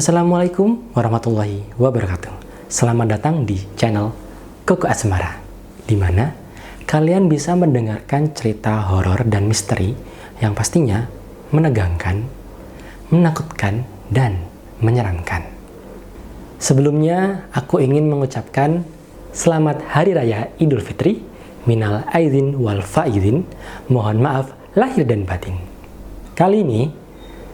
Assalamualaikum warahmatullahi wabarakatuh. Selamat datang di channel Koko Asmara, di mana kalian bisa mendengarkan cerita horor dan misteri yang pastinya menegangkan, menakutkan, dan menyeramkan. Sebelumnya, aku ingin mengucapkan Selamat Hari Raya Idul Fitri, minal aidin wal faidin, mohon maaf lahir dan batin. Kali ini,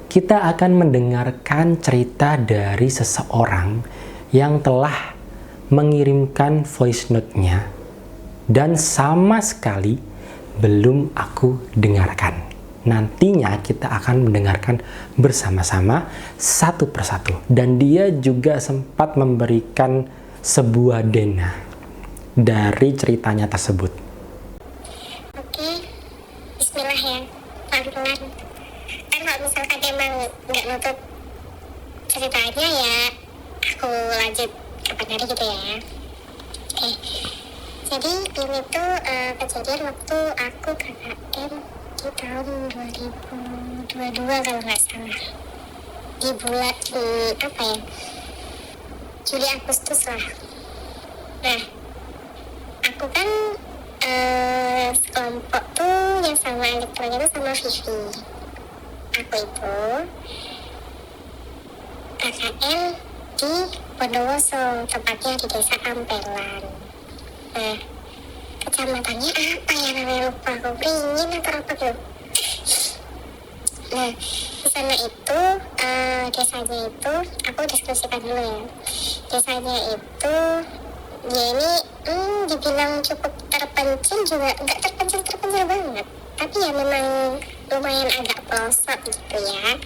kita akan mendengarkan cerita dari seseorang yang telah mengirimkan voice note-nya dan sama sekali belum aku dengarkan. Nantinya kita akan mendengarkan bersama-sama satu persatu, dan dia juga sempat memberikan sebuah denah dari ceritanya tersebut. Oke, bismillah ya, pelan-pelan. Kan kalau misalkan emang nggak nutup ceritanya ya aku lanjut kapan hari gitu ya. Oke, jadi ini tuh kejadian waktu aku KKN di tahun 2022 kalau nggak salah, di bulan apa ya, Juli Agustus lah. Nah, aku kan sekelompok tuh yang sama elektronnya tuh sama Vivi. Aku itu KKN di Bondowoso, tepatnya di desa Ampelan. Nah, kecamatannya apa ya namanya, lupa aku, Beringin atau apa gitu. Nah, di sana itu desanya itu, aku deskripsikan dulu ya. Desanya itu ya ini dibilang cukup terpencil juga nggak terpencil banget, tapi ya memang lumayan agak pelosok gitu ya,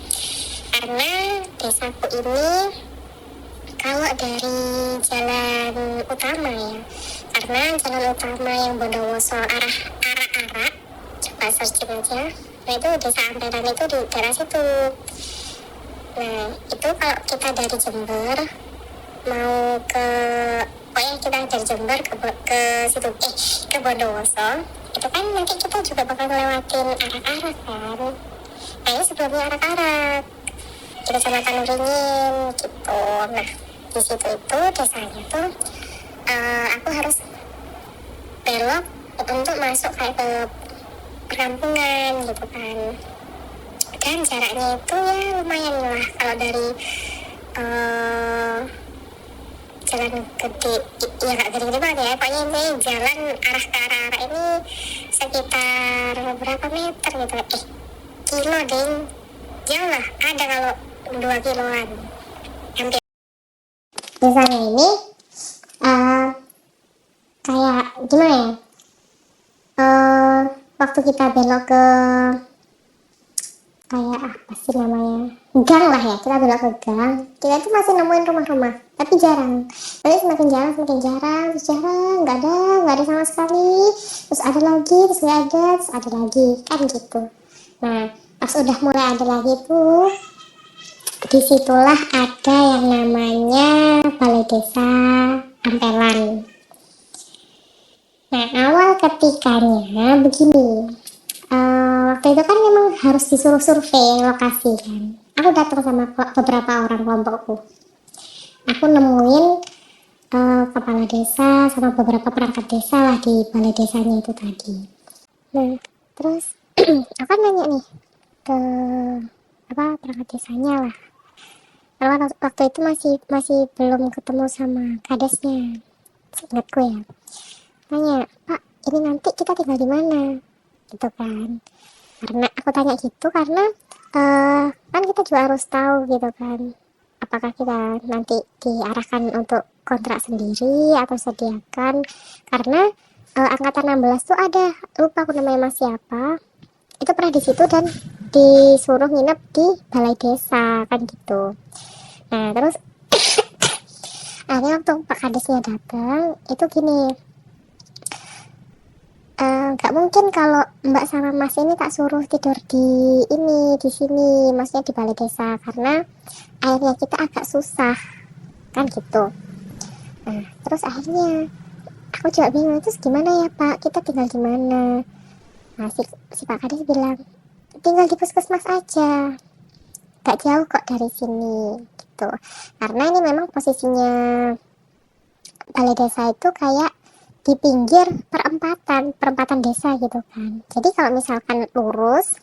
karena desaku ini kalau dari jalan utama ya, karena jalan utama yang Bondowoso arah coba searching aja, nah itu desa Ampelan itu di daerah situ. Nah itu kalau kita dari Jember mau ke, pokoknya kita dari Jember ke situ, ke Bondowoso, itu kan nanti kita juga bakal ngelewatin arak-arak kan. Nah ini sebelumnya arak-arak di Kecamatan Beringin gitu. Nah di situ itu desanya tuh aku harus belok untuk masuk kayak ke perkampungan gitu kan, dan jaraknya itu ya lumayan lah kalau dari jalan gede, ya nggak gede-gede banget ya, pokoknya ini jalan arah ke arah ini sekitar berapa meter gitu, kilo ding, jauh lah, ada kalau 2 kiloan hampir. Misalnya ini kayak gimana ya, waktu kita belok ke kayak apa sih namanya, gang lah ya, kita belok ke gang, kita tuh masih nemuin rumah-rumah tapi jarang, nanti semakin jarang terus jarang, nggak ada sama sekali, terus ada lagi, terus nggak ada, terus ada lagi kan gitu. Nah pas udah mulai ada lagi tuh, disitulah ada yang namanya Balai Desa Ampelan. Nah awal ketikanya begini, waktu itu kan memang harus disuruh survei lokasi kan. Aku datang sama beberapa orang kelompokku. Aku nemuin kepala desa sama beberapa perangkat desa lah di balai desanya itu tadi. Nah terus aku kan nanya nih ke perangkat desanya lah. Karena waktu itu masih belum ketemu sama kadesnya, seingatku ya. Tanya, Pak, ini nanti kita tinggal di mana? Gitu kan. Karena aku tanya gitu karena kan kita juga harus tahu gitu kan, apakah kita nanti diarahkan untuk kontrak sendiri atau sediakan, karena angkatan 16 tuh ada, lupa aku namanya Mas siapa, itu pernah di situ dan disuruh nginep di balai desa kan gitu. Nah terus akhirnya waktu Pak Kadesnya datang itu gini, nggak mungkin kalau Mbak sama Mas ini tak suruh tidur di sini, maksudnya di balai desa, karena airnya kita agak susah kan gitu. Nah terus akhirnya aku juga bingung, terus gimana ya Pak, kita tinggal di mana? Nah si Pak Kades bilang tinggal di puskesmas aja. gak jauh kok dari sini gitu. Karena ini memang posisinya balai desa itu kayak di pinggir perempatan desa gitu kan. Jadi kalau misalkan lurus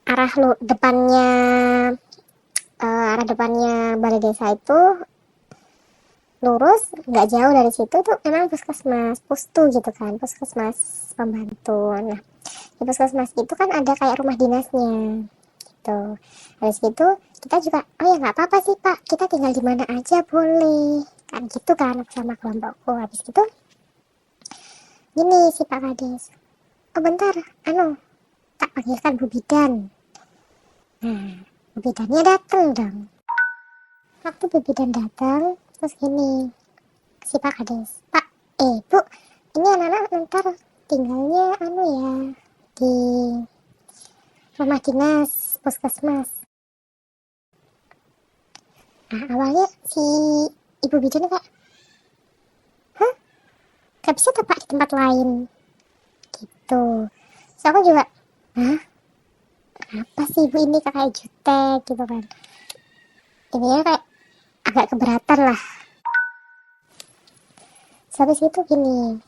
arah depannya balai desa itu lurus, nggak jauh dari situ tuh memang puskesmas, pustu gitu kan, puskesmas pembantu. Nah, di puskesmas itu kan ada kayak rumah dinasnya gitu. Habis itu kita juga, oh ya nggak apa-apa sih Pak, kita tinggal di mana aja boleh, kan gitu kan sama kelompokku. Habis itu gini si Pak Kades, oh bentar, tak panggilkan Bu Bidan. Nah, Bu Bidannya datang dong. Waktu Bu Bidan datang, terus gini si Pak Kades, Pak, Bu, ini anak-anak ntar tinggalnya ya di rumah dinas puskesmas. Nah, awalnya si Ibu Bidan kayak, hah? Gak bisa tuh Pak di tempat lain? Gitu. So aku juga, hah? Kenapa sih Ibu ini kayak jutek gitu kan? Ini ya kayak agak keberatan lah. Habis itu gini,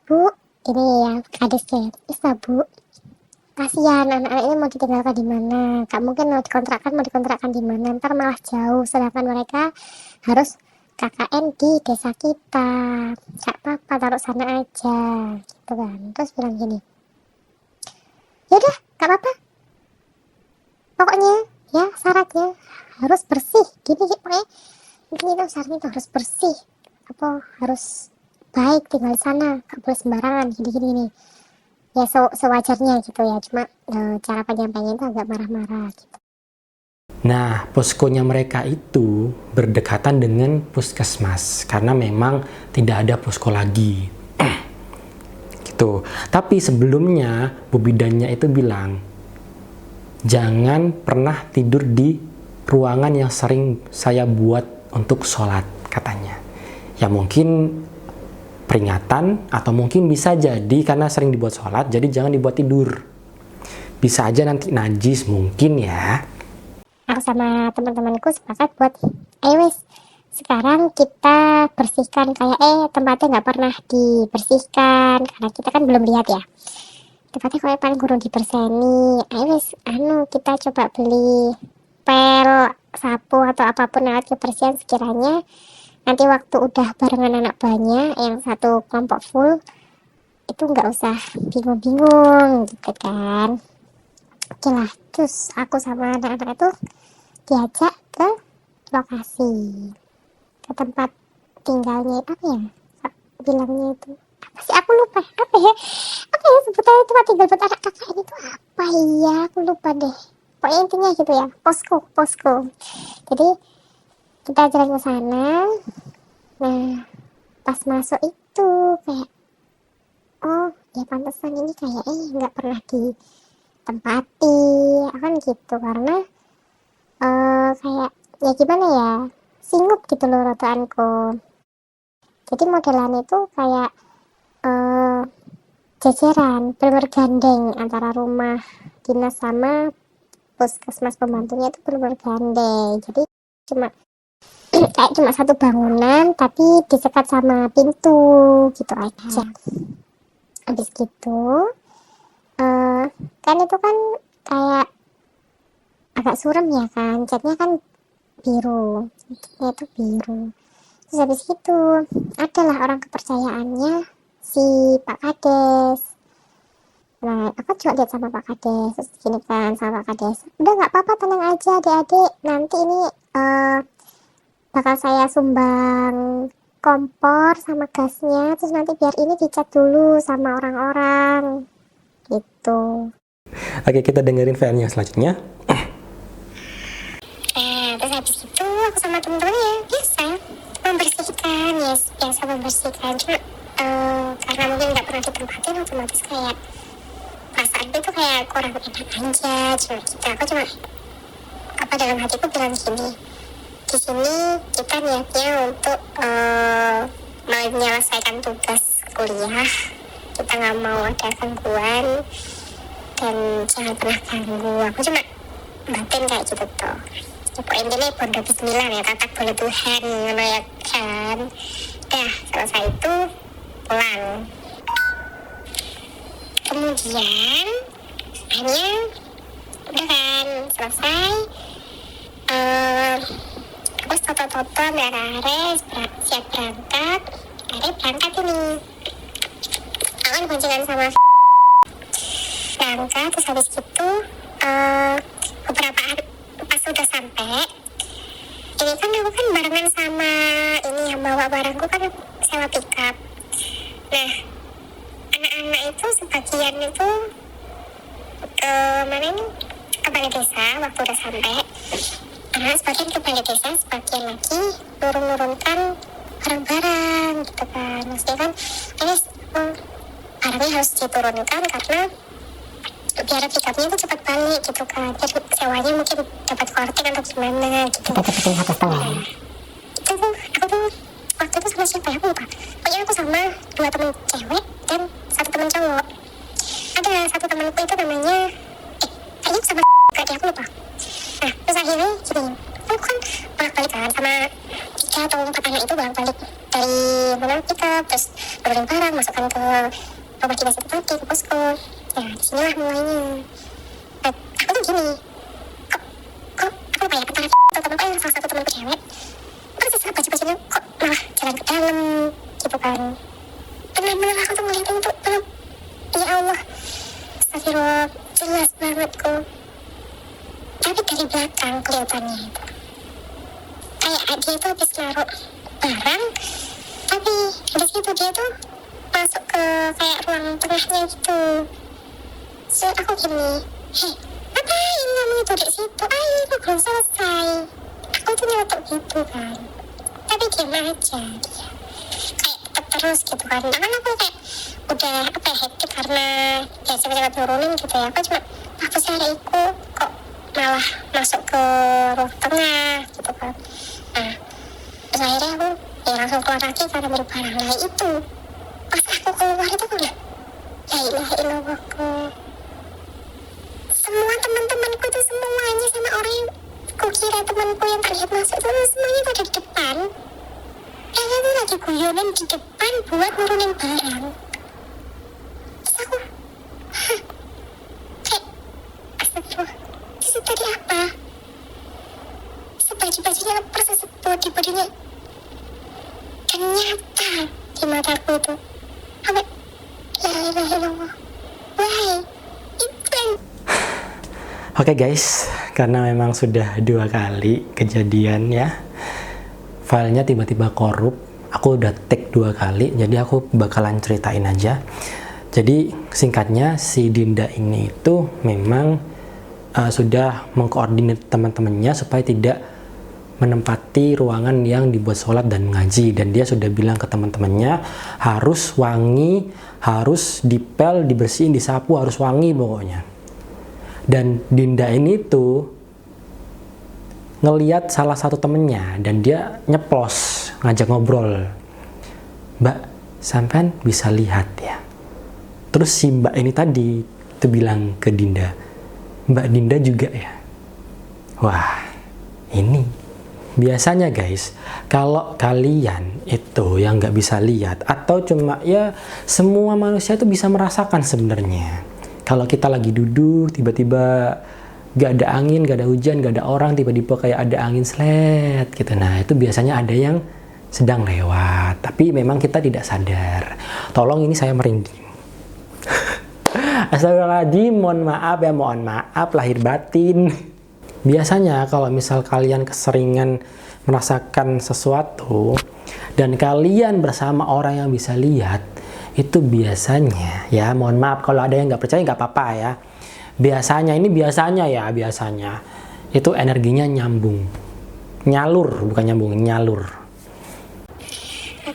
Bu, ini ya kadesnya, Bu, kasihan anak-anak ini mau ditinggalkan di mana? Gak mungkin mau dikontrakkan di mana? Ntar malah jauh, sedangkan mereka harus KKN di desa kita. Gak apa-apa, taruh sana aja, gitu kan. Terus bilang gini, yaudah, gak apa-apa. Pokoknya ya syaratnya harus bersih. Gini pokoknya mungkin itu syaratnya itu harus bersih. Apa harus baik tinggal di sana, gak boleh sembarangan gini. Ya sewajarnya gitu ya, cuma cara penyampaiannya itu agak marah-marah gitu. Nah, poskonya mereka itu berdekatan dengan puskesmas karena memang tidak ada posko lagi. Gitu. Tapi sebelumnya Bu Bidannya itu bilang, jangan pernah tidur di ruangan yang sering saya buat untuk sholat, katanya. Ya mungkin peringatan atau mungkin bisa jadi karena sering dibuat sholat, jadi jangan dibuat tidur. Bisa aja nanti najis mungkin ya. Aku sama teman-temanku sepakat buat, wes sekarang kita bersihkan kayak tempatnya nggak pernah dibersihkan karena kita kan belum lihat ya. Tempatnya kayak paling kurang diberseni. Wes kita coba beli pel, sapu atau apapun alat kebersihan sekiranya nanti waktu udah barengan anak banyak yang satu kelompok full itu nggak usah bingung-bingung gitu kan. Oke lah, terus aku sama anak-anak itu diajak ke lokasi, ke tempat tinggalnya bilangnya itu apa sih, aku lupa apa ya sebutannya tempat tinggal buat anak kakak ini tuh apa ya, aku lupa deh. Pokoknya intinya gitu ya, posko. Jadi kita jalan ke sana. Nah, pas masuk itu kayak, oh ya pantesan ini kayak nggak pernah ditempati kan gitu, karena kayak ya gimana ya, singgup gitu loh rotaanku. Jadi modelan itu kayak jajaran bergandeng antara rumah dinas sama puskesmas pembantunya itu bergandeng. Jadi cuma satu bangunan tapi disekat sama pintu gitu aja. Habis gitu kan itu kan kayak agak surem ya kan, catnya kan biru, terus habis itu adalah orang kepercayaannya si Pak Kades. Nah aku juga lihat sama Pak Kades, terus gini kan sama Pak Kades, udah nggak apa-apa, tenang aja adik-adik, nanti ini bakal saya sumbang kompor sama gasnya, terus nanti biar ini dicat dulu sama orang-orang gitu. Oke, kita dengerin VR-nya selanjutnya. Terus habis itu aku sama temen-temennya biasa membersihkan, cuma karena mungkin nggak pernah ditempatin, otomatis kayak perasaan itu kayak kurang enak aja. Aku cuma dalam hatiku bilang gini, di sini kita niatnya untuk menyelesaikan tugas kuliah, kita nggak mau ada gangguan. dan jangan pernah ganggu. Aku cuma batin kayak gitu tuh. Ya, intinya bondo bismillah ya, tatak bola Tuhan, ngono ya kan. Dah selesai itu pulang. Kemudian akhirnya udah kan selesai. Terus toto-toto beres siap berangkat. Akhirnya berangkat ini. Aku kan boncengan sama berangkat. Terus habis itu beberapa hari pas udah sampai, ini kan aku kan barengan sama ini yang bawa barangku kan sewa pickup. Nah anak-anak itu sebagian itu mana ini ke balai desa waktu udah sampai. Sebagian ke balai desa, sebagian lagi nurunkan barang-barang gitu kan. Maksudnya kan ini barangnya harus diturunkan karena biar pickupnya itu cepat balik gitu kan. Jadi sewanya mungkin dapat korting atau gimana gitu. Kita dapetin satu setengah. Itu tuh aku tuh waktu itu sama siapa ya, aku lupa. Pokoknya aku sama 2 temen cewek dan 1 temen cowok. Ada 1 temenku itu namanya kayaknya sama gak dia, aku lupa. Nah terus akhirnya gini, aku kan bolak-balik kan sama 3 atau 4 anak itu bolak-balik dari mana pickup, terus turunin barang, masukkan ke rumah dinas itu tadi, ke posko. Nah disinilah mulainya. Nah, aku tuh gini, kok aku lupa ya, antara atau temenku yang salah satu temenku cewek, terus sisa baju-bajunya kok malah jalan ke dalam gitu kan. Bener-bener aku tuh ngeliatin tuh, ya Allah, astagfirullah, jelas banget kok. Tapi dari belakang kelihatannya itu kayak dia tuh habis naruh barang, tapi di situ dia tuh masuk ke kayak ruang tengahnya gitu. So aku gini, ngapain kamu itu di situ? Ayo, aku belum selesai. Aku tuh nyelotok gitu kan, tapi diam aja dia, kayak tetep terus gitu kan. Nah kan aku kayak udah hektik karena ya cepet-cepet nurunin gitu ya. Aku cuma aku cariku kok malah masuk ke ruang tengah gitu kan. Nah terus akhirnya aku ya langsung keluar lagi karena ambil barang. Nah itu pas aku keluar itu aku udah la ilaha illallah, semua teman-temanku itu semuanya sama orang yang kukira temanku yang terlihat masuk itu semuanya itu ada di depan. Mereka tuh lagi guyonan di depan buat nurunin barang. Terus aku kayak astagfirullah, itu tadi apa? Sebaju-bajunya persis body-bodinya ternyata di mataku itu apa? La ilaha illallah, why? Itu yang Oke guys, karena memang sudah 2 kali kejadian ya, filenya tiba-tiba korup, aku udah take 2 kali, jadi aku bakalan ceritain aja. Jadi singkatnya, si Dinda ini itu memang sudah mengkoordinir teman-temannya supaya tidak menempati ruangan yang dibuat sholat dan ngaji, dan dia sudah bilang ke teman-temannya harus wangi, harus dipel, dibersihin, disapu, harus wangi pokoknya. Dan Dinda ini tuh ngeliat salah satu temennya dan dia nyeplos ngajak ngobrol, "Mbak, sampean bisa lihat ya?" Terus si mbak ini tadi tuh bilang ke Dinda, "Mbak Dinda juga ya?" Wah, ini biasanya guys, kalau kalian itu yang nggak bisa lihat atau cuma ya, semua manusia itu bisa merasakan sebenarnya. Kalau kita lagi duduk, tiba-tiba gak ada angin, gak ada hujan, gak ada orang, tiba-tiba kayak ada angin slet gitu. Nah itu biasanya ada yang sedang lewat, tapi memang kita tidak sadar. Tolong, ini saya merinding. Astagfirullahaladzim, mohon maaf lahir batin. Biasanya kalau misal kalian keseringan merasakan sesuatu dan kalian bersama orang yang bisa lihat, itu biasanya ya, mohon maaf kalau ada yang nggak percaya nggak apa-apa ya, biasanya itu energinya nyalur, bukan nyambung, nyalur.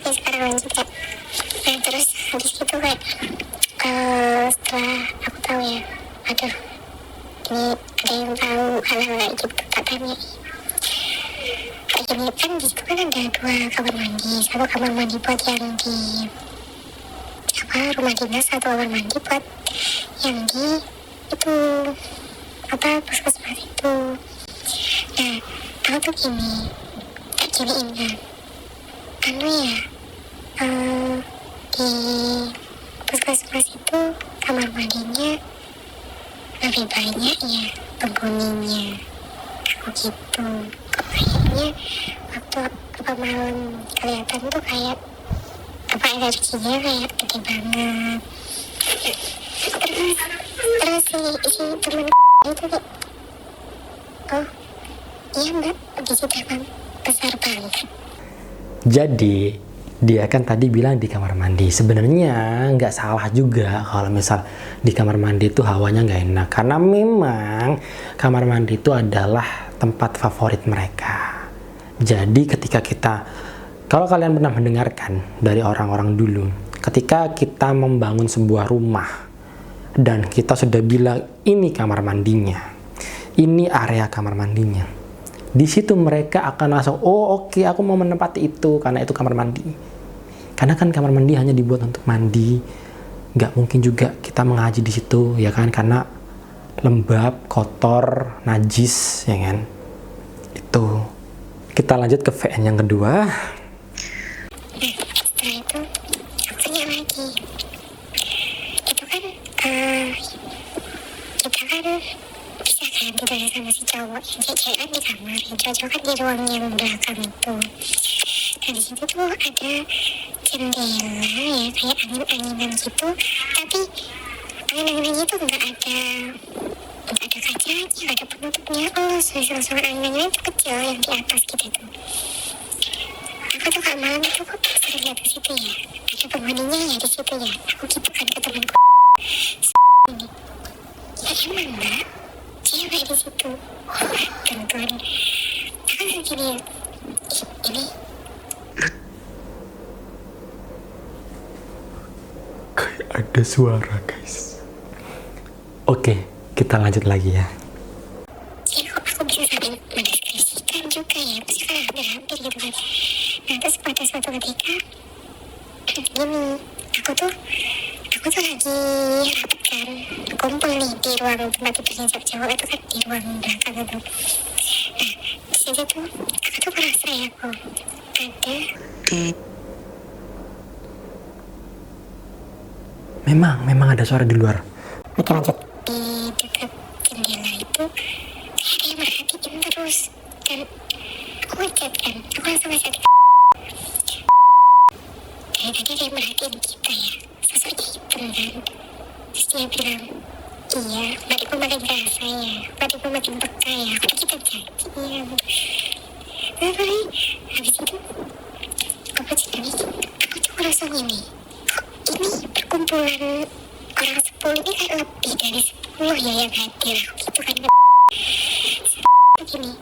oke, sekarang lanjut ya. Nah terus habis itu kan setelah aku tahu ya, aduh ini ada yang tahu hal-hal kayak gitu, tak tanya. Kayak gini kan di situ kan ada 2 kamar mandi, 1 kamar mandi buat yang di rumah dinas, 1 kamar mandi buat yang di itu puskesmas itu. Nah, tahu tuh gini ingat di puskesmas itu kamar mandinya lebih banyak ya penghuninya. Aku gitu. Kayaknya waktu malam kelihatan tuh kayak energinya kayak gede banget. Terus si temen itu kayak, oh iya mbak, di situ kan besar banget. Jadi dia kan tadi bilang di kamar mandi. Sebenarnya nggak salah juga kalau misal di kamar mandi itu hawanya nggak enak, karena memang kamar mandi itu adalah tempat favorit mereka. Jadi kalau kalian pernah mendengarkan dari orang-orang dulu, ketika kita membangun sebuah rumah dan kita sudah bilang ini kamar mandinya, ini area kamar mandinya, di situ mereka akan langsung, oh oke, aku mau menempati itu karena itu kamar mandi. Karena kan kamar mandi hanya dibuat untuk mandi, nggak mungkin juga kita mengaji di situ, ya kan? Karena lembab, kotor, najis, ya kan? Itu. Kita lanjut ke VN yang kedua. Setelah itu aku tanya lagi, itu kan kita kan bisa kan tidur sama si cowok, yang cewek kan di kamar, yang cowok kan di ruang yang belakang itu. Nah di situ tuh ada jendela ya, kayak angin-anginan gitu, tapi angin-anginannya tuh nggak ada kacanya, nggak ada penutupnya. Suara anginannya itu kecil yang di atas gitu tuh. Aku tuh kalau malam itu kok sering lihat ke situ ya, ada penghuninya ya di situ ya. Aku gitu kan ke temanku ini, ya emang mbak, cewek di situ. Tentuan aku segini ya, ini kayak ada suara guys. Oke, kita lanjut lagi ya. ya kok aku bisa sampai mendeskripsikan juga ya, pasti kan hampir gitu kan. Nah terus pada suatu ketika gini, aku tuh lagi rapat kan, kumpul nih di ruang tempat tidurnya cowok itu kan, di ruang belakang itu. Nah di situ tuh aku tuh merasa ya kok ada Memang ada suara di luar. Oke lanjut. Di dekat jendela itu kayak dia merhatiin terus, dan aku ngechat kan, aku langsung ngechat dari tadi dia merhatiin kita ya, sosoknya hitam kan. Terus dia bilang, iya bariku makin kerasa ya, bariku makin peka ya, udah kita janji ya. Tapi habis itu aku tuh ngerasa gini, ini perkumpulan orang 10 ini kayak lebih dari 10 ya yang hadir. Aku gitu kan begini,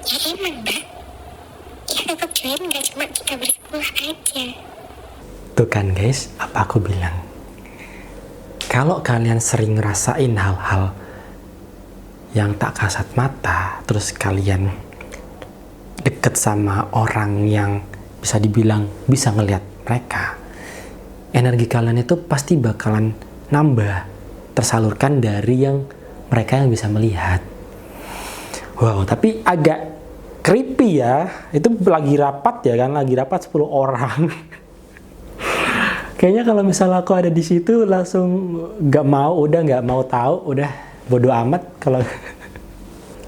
ya emang mbak, ya tetap join gak cuma kita bersepuluh aja. Tuh kan guys, apa aku bilang, kalau kalian sering ngerasain hal-hal yang tak kasat mata, terus kalian deket sama orang yang bisa dibilang bisa ngelihat mereka, energi kalian itu pasti bakalan nambah, tersalurkan dari yang mereka yang bisa melihat. Wow, tapi agak creepy ya. Itu lagi rapat ya kan, lagi rapat 10 orang. Kayaknya kalau misalnya aku ada di situ langsung nggak mau tahu, udah bodo amat kalau.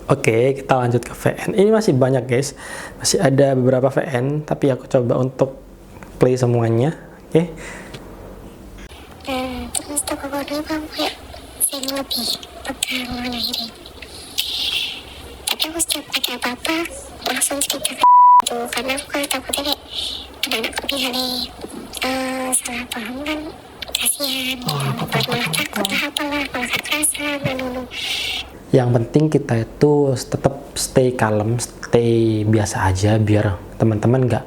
Oke, kita lanjut ke VN. Ini masih banyak guys, masih ada beberapa VN, tapi aku coba untuk play semuanya. Oke. Terus toko kodenya kamu kayak sering lebih pegang ngelahirin. Tapi aku setiap ada apa-apa langsung cerita ke itu, karena aku kan takutnya kayak anak-anak misalnya salah paham kan, kasihan gitu, buat malah takut lah apalah, malah kekerasan dan Yang penting kita itu tetap stay kalem, stay biasa aja, biar teman-teman nggak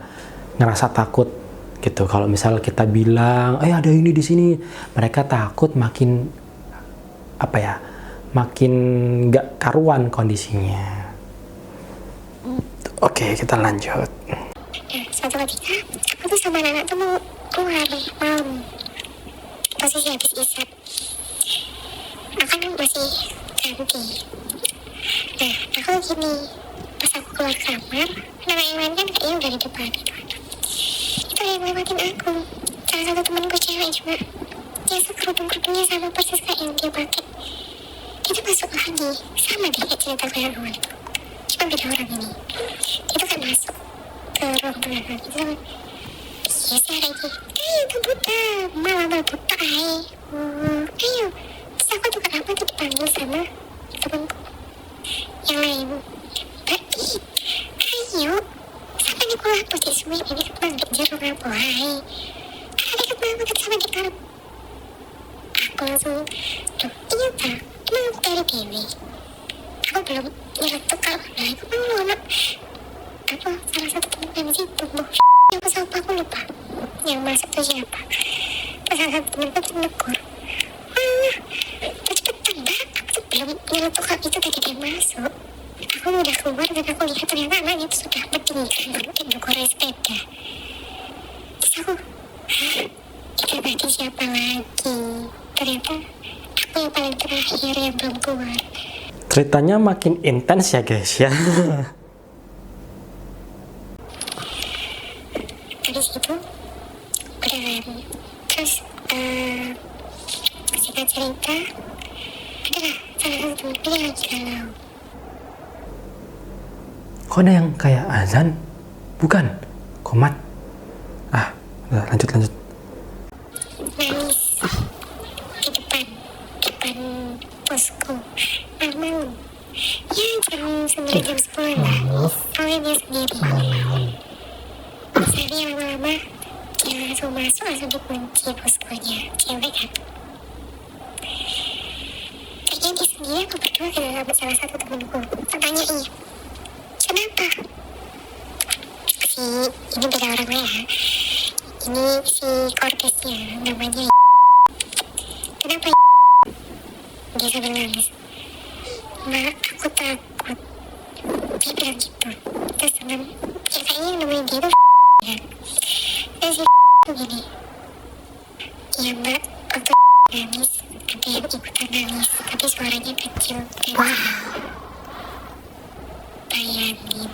ngerasa takut gitu. Kalau misal kita bilang, ada ini di sini, mereka takut, makin makin nggak karuan kondisinya. Oke, kita lanjut. Nah, suatu ketika aku tuh sama anak tuh mau keluar malam, posisi habis isya. aku kan masih ganti. Nah aku gini, pas aku keluar kamar, nama yang lain kan kayaknya udah di depan gitu. Itu ada yang lewatin aku, salah satu temanku cewek juga. Dia kerudung-kerudungnya sama persis kayak yang dia pakai. Dia tuh masuk lagi, sama deh kayak cerita gue yang awal itu. Cuma beda orang ini. Dia tuh kan masuk ke ruang tengah gitu sama. Iya sih lagi, ayo ke buta, malah buta ayo. Ayo, terus aku juga apa tuh dipanggil sama temanku yang lain. Berarti, ayo, sampai nih pulang tuh di sungai ini kebetulan di jeruk apa hai. Karena deket banget sama di park. Aku langsung, duh iya tak, emang aku dari dewi. Aku belum nyeletuk kalau nah aku mau anak apa salah satu temen di situ loh. Aku sama aku lupa yang masuk tuh siapa. Terus salah satu temen tuh menegur, tuh cepetan mbak, aku tuh belum nyeletuk kalau itu tadi dia masuk. Aku udah keluar dan aku lihat ternyata anaknya itu sudah berdiri di korek sepeda. Terus aku, itu tadi siapa lagi? Ternyata aku yang paling terakhir yang belum keluar. Ceritanya makin intens ya guys ya. Habis itu udah kan. Terus singkat cerita, adalah salah satu temenku yang lagi galau. Kok ada yang kayak azan? Bukan, komat. Ah, udah, lanjut. Nangis di depan posko malam. Ya jam 10 lah. Awalnya dia sendiri. Jadi lama-lama dia langsung masuk, langsung dikunci poskonya. Cewek kan. Kayaknya dia sendiri aku berdua sama salah satu temenku. Tanya iya, kenapa? Ini beda orangnya ya. Ini si kortesnya namanya. Kenapa ya? Dia sambil nangis. Mak, aku takut. Dia bilang gitu. Terus temen, ya kayaknya yang namanya dia tuh kan. Terus si tuh gini. Iya mbak, waktu nangis, ada yang ikutan nangis. Tapi suaranya kecil. Bayangin.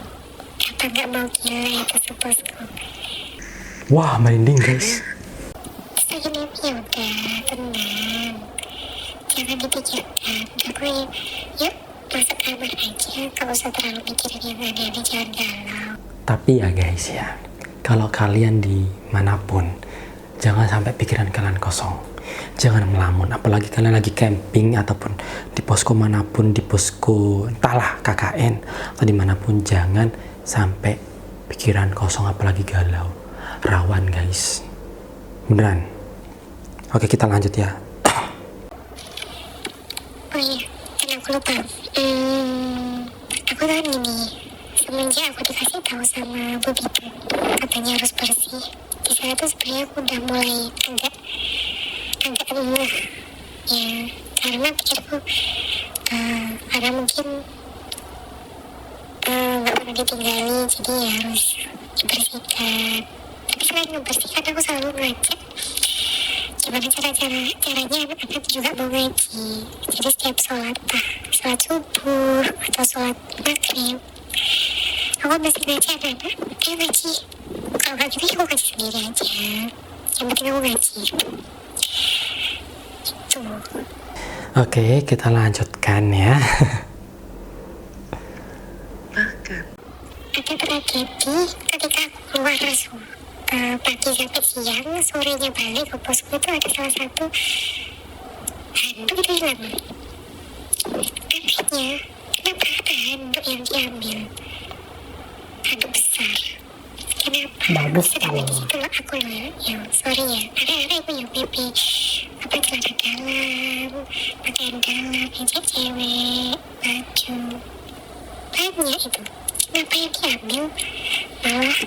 Apa gak mau gila itu supposku. Wah, merinding guys. Terus lagi ya udah, tenang. Jangan dipikirkan. Aku yuk masuk kamar aja. Gak usah terlalu mikirin yang aneh-aneh, jangan galau. Tapi ya guys ya, kalau kalian dimanapun, jangan sampai pikiran kalian kosong. Jangan melamun, apalagi kalian lagi camping ataupun di posko manapun, di posko entahlah KKN atau dimanapun, jangan sampai pikiran kosong apalagi galau. Rawan guys, beneran. Oke, kita lanjut ya. Oh iya, kan aku lupa. Aku kan gini, semenjak aku dikasih tahu sama Bu Bibi, katanya harus bersih. Di sana tuh sebenarnya aku udah mulai agak ngeh. Ya, karena pikirku, karena mungkin nggak pernah ditinggali, jadi ya harus dibersihkan. Tapi selain membersihkan, aku selalu ngajak gimana caranya anak-anak juga mau ngaji. Jadi setiap sholat subuh atau sholat maghrib, aku mesti ngajak anak-anak, ayo ngaji. Kalau nggak gitu, aku ngaji sendiri aja. Yang penting aku ngaji. Itu. Oke, kita lanjutkan ya. Ada tragedi ketika aku keluar pagi sampai siang, sorenya balik ke posko itu ada salah satu handuk itu hilang. Anehnya, kenapa ada handuk yang diambil? Handuk besar. Kenapa? Bagus Sedangkan kali. di situ aku loh, ya sorry ya, ada punya pipi, apa celana dalam, pakaian dalam, ejek cewek, baju, banyak itu. Kenapa yang diambil malah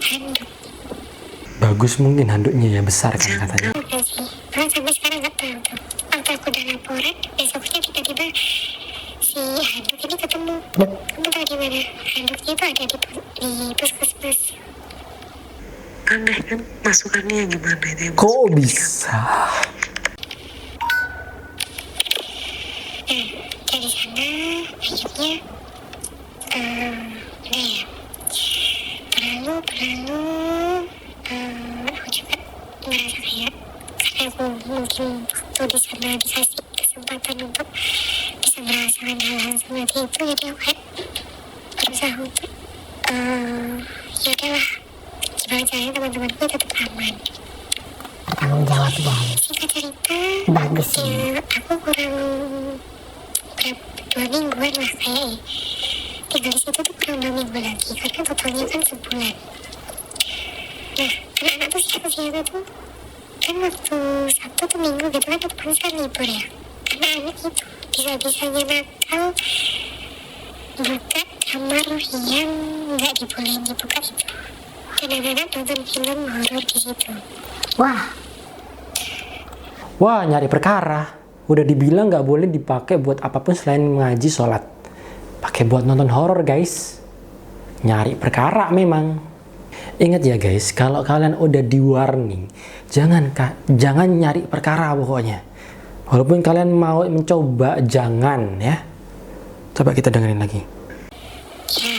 handuk? Bagus mungkin handuknya ya, besar kan katanya. Enggak sih, karena sampai sekarang nggak tahu tuh. Waktu aku udah laporan, besoknya tiba-tiba si handuk ini ketemu. Kamu tahu di mana? Handuknya itu ada di puskesmas. Aneh kan, masukannya gimana itu? Kok bisa? kita di sana akhirnya udah ya berlalu aku juga merasa kayak karena aku mungkin waktu di sana dikasih kesempatan untuk bisa merasakan hal-hal seperti itu, jadi aku kayak berusaha untuk ya udahlah gimana caranya teman-temanku tetap aman. Tanggung jawab guys. Singkat cerita, Bagus ya aku kurang berapa 2 mingguan lah kayaknya. Tinggal di situ tuh kurang 2 minggu lagi karena totalnya kan sebulan. Nah, anak-anak tuh siapa tuh kan waktu Sabtu tuh Minggu gitu kan depan libur ya. Anak-anak itu bisa-bisanya nakal buka kamar yang nggak dibolehin dibuka itu. Dan anak-anak nonton film horor di situ. Wah, nyari perkara. Udah dibilang nggak boleh dipakai buat apapun selain ngaji sholat. Pakai buat nonton horor guys. Nyari perkara memang. Ingat ya guys, kalau kalian udah di warning, jangan nyari perkara pokoknya. Walaupun kalian mau mencoba, jangan ya. Coba kita dengerin lagi. Ya,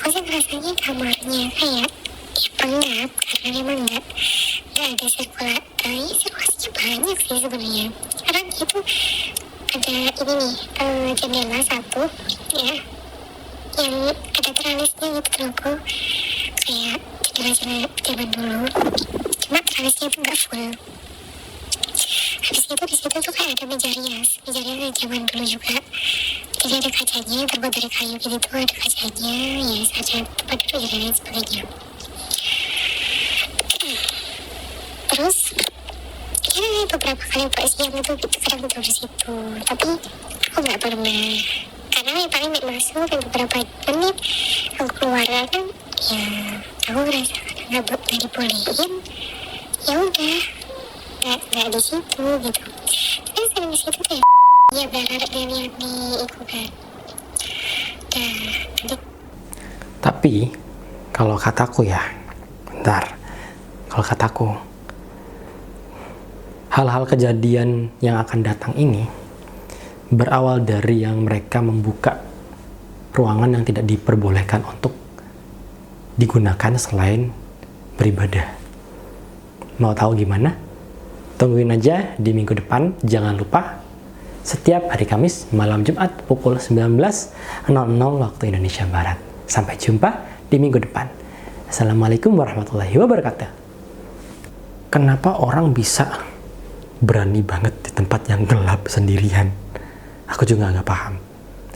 aku sih rasanya kamarnya kayak pengap karena memang nggak ada sirkulasinya banyak sih sebenarnya. Karena itu ada ini nih jendela satu ya yang ada tralisnya gitu logo kayak jendela zaman dulu, cuma tralisnya itu nggak full. Habis itu di situ tuh kayak ada meja rias zaman dulu juga. Jadi ada kacanya terbuat dari kayu gitu, ada kacanya ya saja tempat duduk dan lain sebagainya. Terus ya beberapa kali buat siang itu kadang tidur di situ, tapi aku nggak pernah karena yang paling masuk dan beberapa menit aku keluar kan ya aku ngerasa nggak dibolehin, ya udah nggak di situ gitu. Tapi sering di situ kayak ya berharap dia lihat nih itu kan. Tapi kalau kataku ya, kalau kataku hal-hal kejadian yang akan datang ini berawal dari yang mereka membuka ruangan yang tidak diperbolehkan untuk digunakan selain beribadah. Mau tahu gimana? Tungguin aja di minggu depan. Jangan lupa setiap hari Kamis malam Jumat pukul 19.00 waktu Indonesia Barat. Sampai jumpa di minggu depan. Assalamualaikum warahmatullahi wabarakatuh. Kenapa orang bisa berani banget di tempat yang gelap sendirian? Aku juga nggak paham.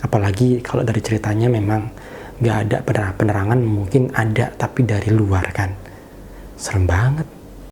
Apalagi kalau dari ceritanya memang nggak ada penerangan, mungkin ada tapi dari luar kan. Serem banget.